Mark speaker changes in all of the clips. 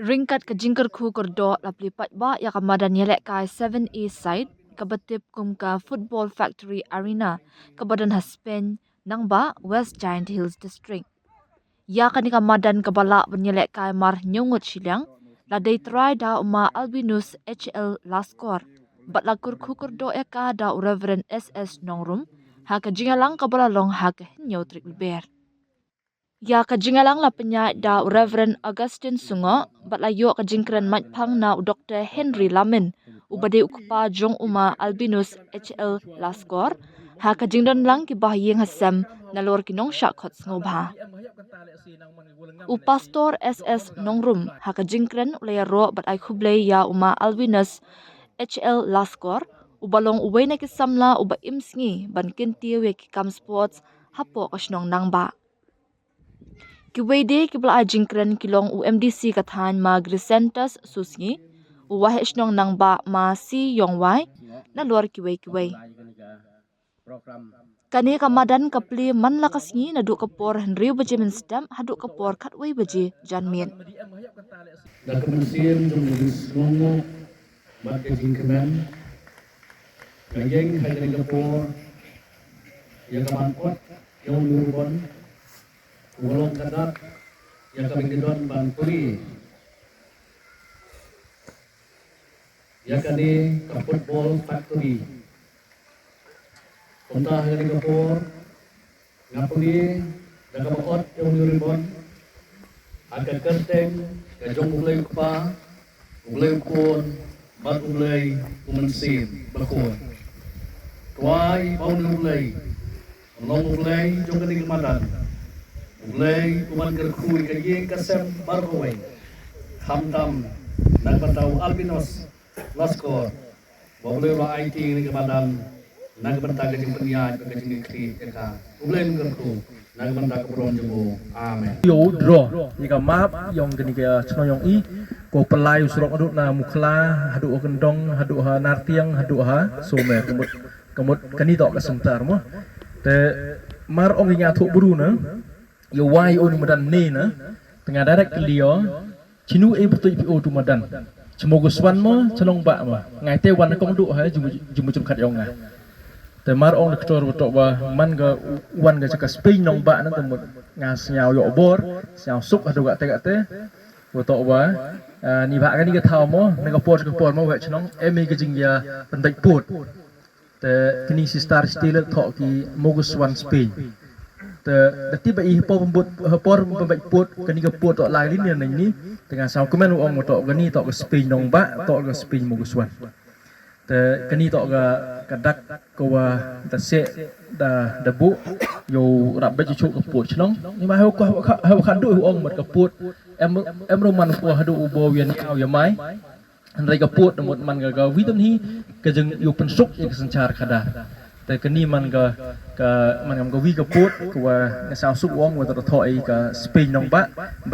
Speaker 1: Ringkat ke jingkar khu kordo laplipat ba ya kamadan yelek kai 7 East Side kabatip kum ka Football Factory Arena kabadan Haspen nang ba West Giant Hills District. Ya kani kamadan kabala benyelek kai mar nyungut silang ladai try da uma Albinus HL Laskor. Bat lakur khu kordo ya ka da Reverend SS Nongrum ha ka jingalang kabala long ha ka hinyotrik ber. Ya kajingalang la penya da Reverend Augustine Sungo bat layo kajingkran matpang na Dr. Henry Lamin ubade ukpa jong uma Albinus HL Laskor ha kajingdan lang ki bahyeng hasam nalor kinong shakot ngobha. Pastor SS Nongrum ha kajingkran ulaya ro bat ay kublay ya uma Albinus HL Laskor ubalong uway na kisamla uba imsngi ban kintiwe ki kam sports hapo kasnong nangba. Kiwede kibla ajingkran kilong UMDC kathan ma Grisentas Susngi, uwahesh nong nang ba ma si Yongwai, na luar kiway. Kani kamadan kapli man lakasngi na du kapor Henry baje minstam hadu kapor katway baje janmin.
Speaker 2: Dan kemensian jumlis ngongo mat kejingkran kajeng kajeng kapor yang kemankot yang lurubon ulong kadat yang kami gedon banturi yang kani ke Football Factory untah yang kapor ngapuri dan kemakot yang lurubon agak kerteng kajong ulay pa ulay kun bat ulay kumensin bakun tuay paun ulay long ulay jong kani kemadan ulay kuman kerkui kajing kasem barkoway hamdam nagbataw Albinos Laskor ulay ba IT ni kemadan nagbanta kajing penyaj kajing kri eka ulay kerku nagbanta kapron jebo amen
Speaker 3: yo draw jika map yang gini ke chno yang i ko pelai surok aduk na mukla haduk kendong haduk ha nartiang haduk ha some kemut kani tok kesentar mo te mar ong nya thuk buru na yo wai on madan ne na tengah darat kelio chinu e betul pi o tu madan semoga swan mo chelong ba ma ngai te wan kong du ha jum kat yong nga te mar ong doktor betok ba man ga wan ga caka Spain nong ba na temut ngas nyau yo bor nyau suk adu ga te betok ba ni ba ga ni ga thau mo na ga por mo wa chnong emi ga jing ya pendai put te kini si star still thok ki mogus wan Spain te tiba i por pendai put kini ga put tok lai ni ni tengah sau komen ong tok ga ni tok ga Spain nong ba tok ga Spain mogus wan te kani tok ga kadak ko wa ta se da bu yo rap ba chu ka put chnong ni ma ho khan du ong mat ka put em roman ko hadu bo wian au ya mai an rai ka put mot man ga vitam hi ka jeng yo pen suk ya sanchar khada te kani man ga man ga wi ka put ko wa na sao suk ong wa ta thoi ka Spain nong ba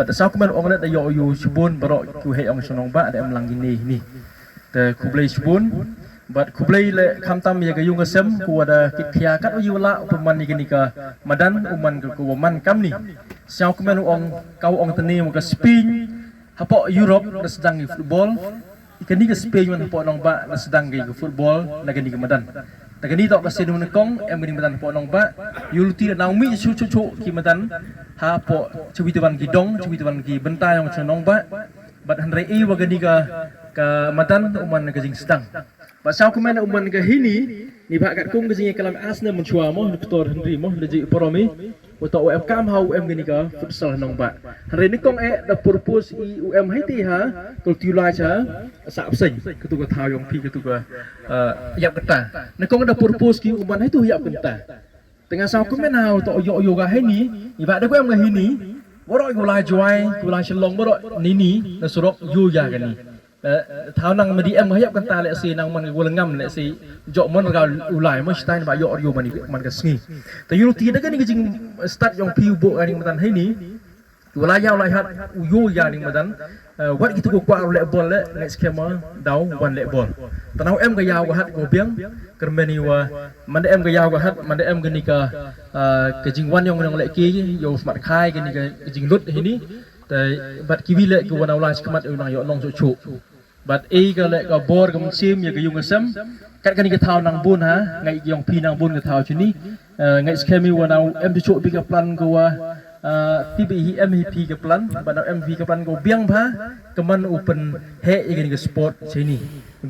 Speaker 3: ta sao ko man ong da yo chbun baro ku he ong sonong ba da em lang ni te kublai chbun but kublai le khamtam ya ga yung asem ku ada kikya kat u yula upaman ni ka madan uman ku man kam ni siau kemen ong kau ong tani mo ka Spain hapo Europe na sedang gi football ikani ka Spain man hapo nong ba na sedang gi football na gani ka madan ta gani tok ka sinu kong em gani madan hapo nong ba yulti na mi chu ki madan hapo chubitawan gi dong chubitawan gi bentai ong chonong ba but hanrai e wa gani ka madan uman ka jing sedang pasal ku mana uman ke hini ni bak kat kong ke kalam asna menchua mo doktor Henry mo leji poromi utak UM kam ha UM gini ka futsal nong ba hari ni kong the purpose i UM haiti ha kul tiula cha sa abseng ketu ka thau yong pi ketu ka yap kata ni kong the purpose ki uman haitu yap kata tengah sao ku mana ha utak yo ga hini ni bak da ku UM ga hini borok gulai juai gulai shelong borok nini na surok yu ya gani thao nang madi em hayap kan ta le si nang man go ngam le si jo mon ga ulai mo stain ba yo yo man ka sngi ta yu ti da kan ni jing start yong piu bo ani matan hai ni ulai ya ulai hat yo ya ni matan wat gitu ko kwa le bol le next kema dau one le bol tanau em ga yaw ga hat go biang kermeni wa man em ga yaw ga hat man em ga ni ka jing wan yong le ki yo smart khai ga ni ka jing lut hi ni แต่บัดกีวิเละกูวันเอาลายสกัดอยู่นางยอน้องโฉบัดก็เละก็บอร์ก็มันซิมอย่าก็ยุ่งกับซ้ำกันนี่ก็เท้านางบุญฮะไงยองพีนางบุญกับเท้าชุนี้ไงสแคมีวันเอาโฉปีกับพลันกูว่าที่ไปMVP กับพลันบัดเอา MVP กับพลันกูเบี้ยงพะก็มันอุปนเฮอีกันนี่ก็สปอร์ตชนี้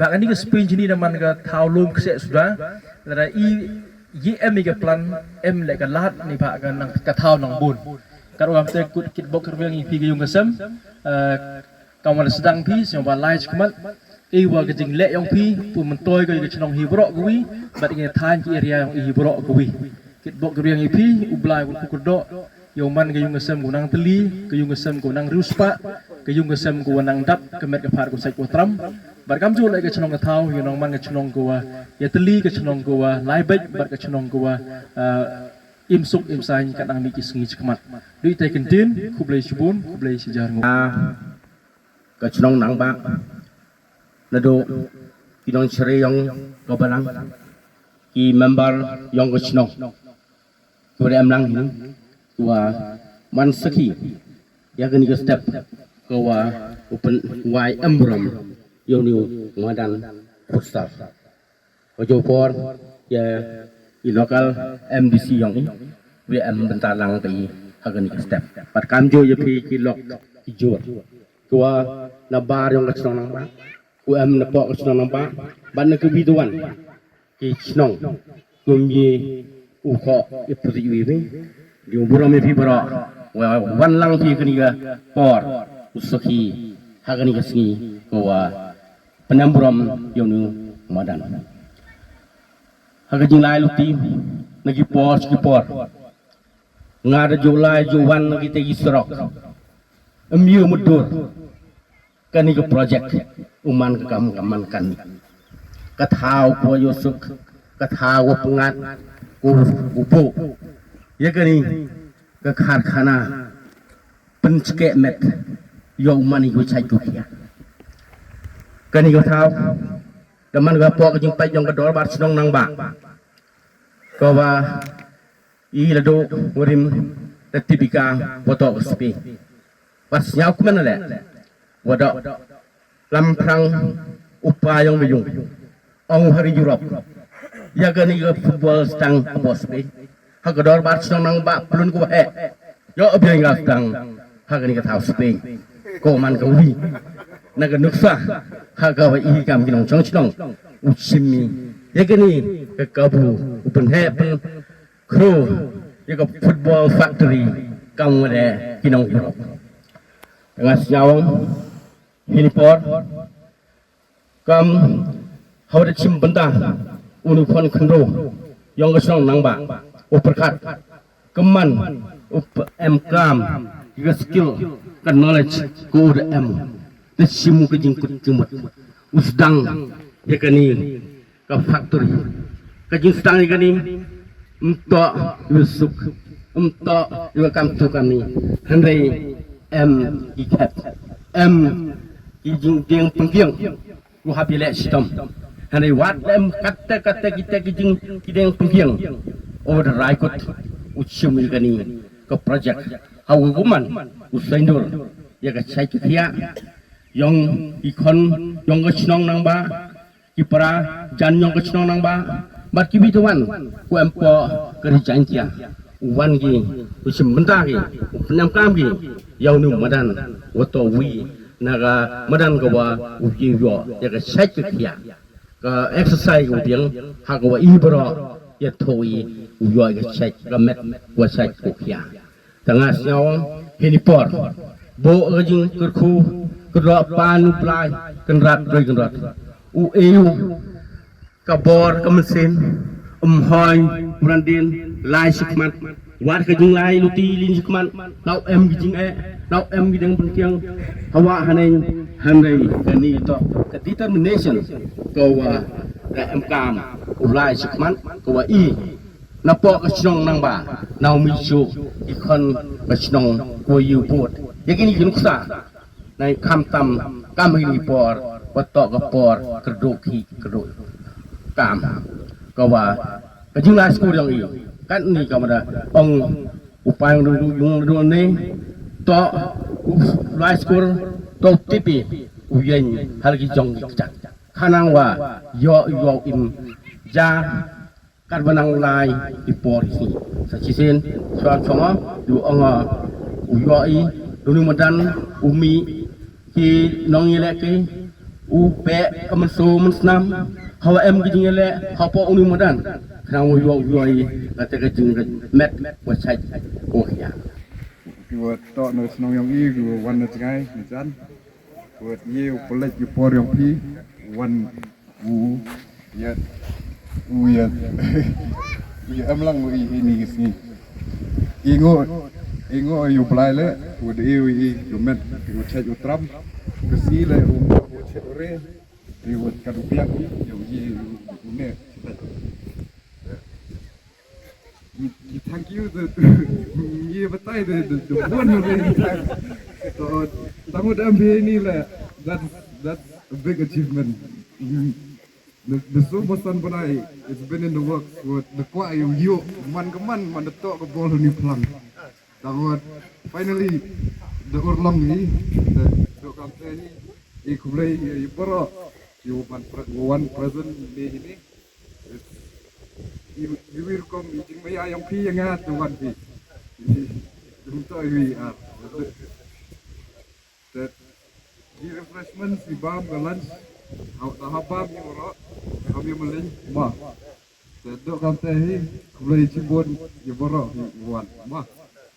Speaker 3: บางอันนี้ก็สปรินชนี้นะมันก็เท้าลุ่มเสียสุดแล้วแต่มีกับพลันเละก็ลาดนี่พะกันนางกับเท้านางบุญการวางเตะกุดกิดบกเรื่องอีพีก็ยุ่งกับซ้ำkawan sedang pi siapa lain cuma iwa kejing lek yang pi pun mentoi ko ke chnong hibrok kuwi bat nge than ki area yang hibrok kuwi kit bok ke yang ipi ublai ku kudok yo man ke yung ngesem ku nang teli ke yung ngesem ku nang ruspa ke yung ngesem ku nang dap ke met ke phar ku sai ku tram bat kam ju lek ke chnong ke thau yo nong man ke chnong ku ya teli ke chnong ku lai bek bat ke chnong ku im suk im sain kadang mi ki sengi chkmat dui te kentin ku blai subun ku blai sejar ngo
Speaker 4: ke chnong nang ba nado kinong chere yong ko balang ki member yong ke chnong ko em lang hin wa man saki ya gani ke step ko wa open wai embrom yong niu ngadan pusat ko jo por ya i local MDC yong we em bentar lang pe hagani ke step pat kam jo ye pi ki lok ki jor Kua na bar yang kecnong nang ba, ku em na pok kecnong nang ba, ban na kebiduan, kecnong, kumye uko iputi iwi, di umburam ipi bara, wan lang pi keniga por, usaki, hagani kesini, kua penamburam yang nu madan. Hagajing lai luti, nagi por, ngada julai juwan nagi tegi serok. Emiu mudur kani ke projek uman kaman kan kathau po yosuk kathau pengat ubu ya kani ke kharkhana penchke met yo mani go chai ku kia kani ke thau daman ga po ke jing pai jong ka dor bar snong nang ba ko wa I lado urim tetipika foto spi pas nyau ke mana le wadak lamprang upayang bejung ong hari Europe ya gani ke football stang bos be ha ke dor bar snong nang ba plun ku he yo abeng ga stang ha gani ke thau Spain ko man ka wi na ke nuksa ha ga wa I kam kinong chong chnong uchimi ya gani ke kabu upen he pen kru ya ke football factory kang wale kinong Europe dengan senyawang hinipor kam hawda chim benda unu kon khandro yong ga song nang ba uperkat keman em kam juga skill kan knowledge ko the em the simu ke jingkut jumut usdang ya kani ka factory ka jing sedang ya kani untuk yusuk untuk juga kam tu kami handai ikat jing jing pengkiang ku habile sistem handai wat kata kita jing jing pengkiang order raikut ucum gani ke projek hawu kuman usaindur ya ka chai kia yong ikon yong ke chnong nang ba kipara jan yong ke chnong nang ba bat kibituan ku empo kerjaan kia wan gi usim benta gi penam kam gi yau nu madan wato wi naga madan ko wa uji yo ya ka chai kia ka exercise ko piang ha ko wa ibro ya thoi yo ka chai ka met wa chai ko kia tanga siaw hinipor bo jing kurku kro pan plai kan rat roi kan rat u eu ka bor ka mesin hoi brandin lai sikmat wat ka jing lai luti lin sikmat nau em jing nau em gidang penting hawa hanai kani to ka determination ko wa ka em kam ulai sikmat ko wa I napo ka chnong nang ba nau mi chu ikon ka chnong ko yu pot yakini kinuksa nai kam tam kam hi por wato ka por kedok hi kedok kam ko wa ka jing lai school yang I kan ni ka mada ong upayang du ni to Lai skor to tipi uyen halgi jong jak. Kanang wa yo im ja kan benang lai di polisi. Sacisin soal sama du anga uyoi dunu madan umi ki nong yeleke u pe kamanso mensnam hawa em ki jingele hapo unu madan kanang uyoi kata ke jing met website oh ya
Speaker 5: Gua tok no senong yang i gua wan na cengai ni chan. Gua ye pelaj yu por yang pi wan u ya ya ya amlang u ini sini. Ingo yu plai le u de i yu met yu chat yu tram ke si le u chat ore yu kadu piak yu ye u ne thank you the ye batai the one really time so tangod MBA ni lah that's a big achievement the super son panai it's been in the works with the kwa you man the tok ke bol ni pelang tangod finally the urlong ni the kampe ni ikulai iboro you one present ni ini you will come meeting me ayam pi yang ngat tuan pi untuk we are that the refreshments di bam ke lunch habam yang ora kami melin ma that dok kante hi kulai cibon ye borok wan ma